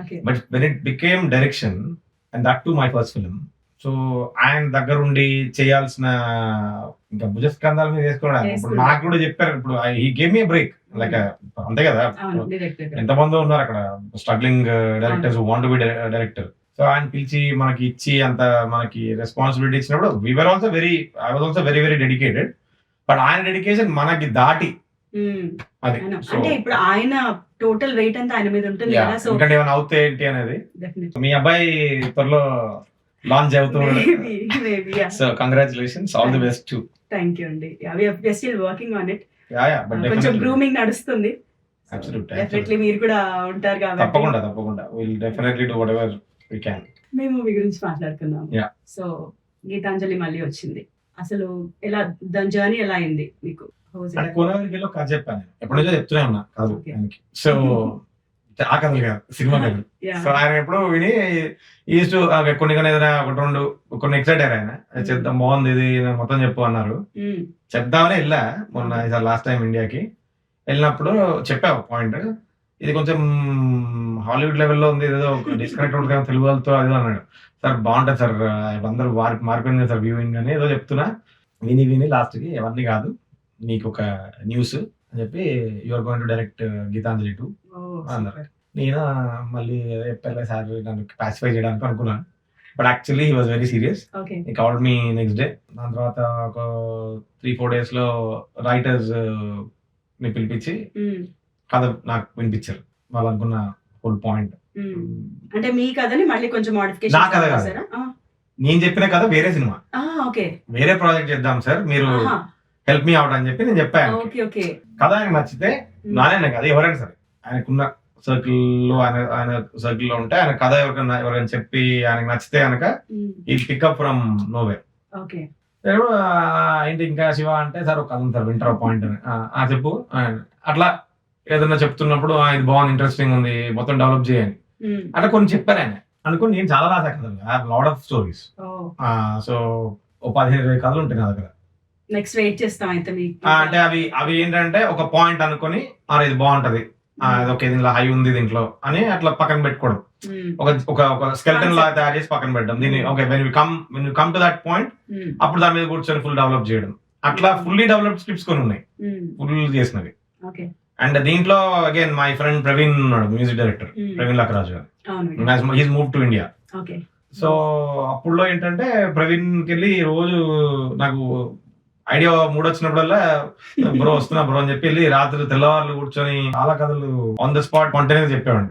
Okay. But when it became direction and that to my first film. So ఆయన దగ్గరుండి చేయాల్సిన ఇంకా భుజస్కంధాల మీద వేసుకోవడానికి ఇప్పుడు వేసుకున్నారు. నాకు కూడా చెప్పారు. ఇప్పుడు ఈ గేమ్ మీ బ్రేక్ లైక్ అంతే కదా. అవును. డైరెక్టర్. ఎంతమంది ఉన్నారు అక్కడ struggling directors want be director. So ఆయన పిలిచి మనకి ఇచ్చి అంత మనకి రెస్పాన్సిబిలిటీ ఇచ్చినప్పుడు I was also very very dedicated. But ఆయన డెడికేషన్ మనకి దాటి అది. అవును. సో అంటే ఇప్పుడు ఆయన టోటల్ వెయిట్ అంతా ఆయన మీద ఉంటుంది కదా. సో ఎందుకంటే ఏమైనా అవుతే ఏంటి అనేది. డెఫినెట్లీ. మీ అబ్బాయి త్వరలో లాంచ్ అవుతూ maybe so congratulations, all the best too. Thank you అండి. We are still working on it. But కొంచెం గ్రూమింగ్ నడుస్తుంది. Absolutely. డెఫినెట్లీ మీరు కూడా ఉంటారు కాబట్టి తప్పకుండా will definitely do whatever we can. మేము మూవీ గురించి మాట్లాడుకుందాం. Yeah. సో గీతాంజలి మళ్ళీ వచ్చింది. అసలు ఎలా దాని జర్నీ ఎలా అయింది మీకు? How was it? అంటే కోనవరికిలో కథ చెప్పాను నేను. ఎప్పటి నుంచో చెప్తూనే ఉన్నా కథలు Okay. ఆయనకి. సో ఆ కథలు కాదు, సినిమా కథలు. Yeah. సో ఆయన ఎప్పుడు విని ఈస్ట్ కొన్ని ఏదైనా ఒకటి రెండు కొన్ని ఎక్సైట్ అయ్యారు ఆయన. అది చేద్దాం, బాగుంది, ఇది నాకు మొత్తం చెప్పు అన్నారు. Mm. చెప్దామని వెళ్ళా మొన్న లాస్ట్ టైం ఇండియాకి వెళ్ళినప్పుడు చెప్పా ఒక పాయింట్. ఇది కొంచెం హాలీవుడ్ లెవెల్లో ఉంది, ఏదో డిస్కనెక్ట్ ఉంటుంది తెలుగు వాళ్ళతో అది అన్నాడు. సార్ బాగుంటుంది సార్, అందరూ మారిపోయింది సార్ వ్యూయింగ్ అని ఏదో చెప్తున్నా. విని లాస్ట్కి అవన్నీ కాదు, నీకు ఒక న్యూస్ అని చెప్పి you're going to direct Geethanjali 2 Oh, అన్నారు. super. నేను మళ్ళీ చెప్పలే సార్ నన్ను పాసిఫై చేయడానికి అనుకున్నాను. But actually he was very serious. Okay. ఈ కాల్డ్ మీ నెక్స్ట్ డే. దాని తర్వాత ఒక 3-4 days లో రైటర్స్ ని పిలిపించి Mm. కథ నాకు వినిపించారు. వాళ్ళు అనుకున్న ఫుల్ పాయింట్. Mm. అంటే మీ కథని మళ్ళీ కొంచెం నా మోడిఫికేషన్ కథ కాదు. చేశారా? నేను చెప్పిన కథ వేరే సినిమా, ఓకే. వేరే ప్రాజెక్ట్ చేద్దాం సార్, మీరు హెల్ప్ మీ అవుట్ అని చెప్పి నేను చెప్పాను. ఓకే. ఓకే. కథ ఆయనకు నచ్చితే నానే కథ ఎవరైనా సరే ఆయనకున్న సర్కిల్లో ఆయన సర్కిల్లో ఉంటే ఆయన కథ ఎవరైనా చెప్పి ఆయనకు నచ్చితే కనుక ఈ పికప్ ఫ్రమ్ నోవేర్. ఓకే. ఏంటి ఇంకా శివ అంటే సార్ ఒక కథ ఉంది సార్, వింటర్ పాయింట్ అని. చెప్పు అట్లా ఏదన్నా చెప్తున్నప్పుడు ఇది బాగుంది, ఇంట్రెస్టింగ్ ఉంది, మొత్తం డెవలప్ చేయని అట్లా కొన్ని చెప్పారు ఆయన. అనుకుని నేను చాలా రాసా కథలు, లాట్ ఆఫ్ స్టోరీస్. సో ఓ 15-20 కథలు ఉంటాయి నా దగ్గర. నెక్స్ట్ వెయిట్ చేస్తాం అయితే మీకు. అంటే అవి ఏంటంటే ఒక పాయింట్ అనుకుని ఇది బాగుంటది, ఓకే దీంట్లో హై ఉంది దీంట్లో అని అట్లా పక్కన పెట్టుకోవడం. ఒక స్కెల్టన్ లా తయారు చేసి పక్కన పెట్టడం. దీన్ని okay when you come to that point అప్పుడు దాని మీద కూర్చొని ఫుల్ డెవలప్ చేయడం. అట్లా ఫుల్లీ డెవలప్డ్ స్క్రిప్ట్స్ కొన్ని ఉన్నాయి, ఫుల్ చేసినవి. ఓకే. అండ్ దీంట్లో అగైన్ మై ఫ్రెండ్ ప్రవీణ్ ఉన్నాడు, మ్యూజిక్ డైరెక్టర్ ప్రవీణ్ లక్కరాజు గారు. He's move to India. Okay. So అప్పుడులో ఏంటంటే ప్రవీణ్కి వెళ్ళి రోజు నాకు ఐడియా మూడు వచ్చినప్పుడల్లా బ్రో వస్తున్నా బ్రో అని చెప్పి వెళ్ళి రాత్రి తెల్లవారులు కూర్చొని చాలా కథలు ఆన్ ద స్పాట్ కంటిన్యూగా చెప్పేవాడిని.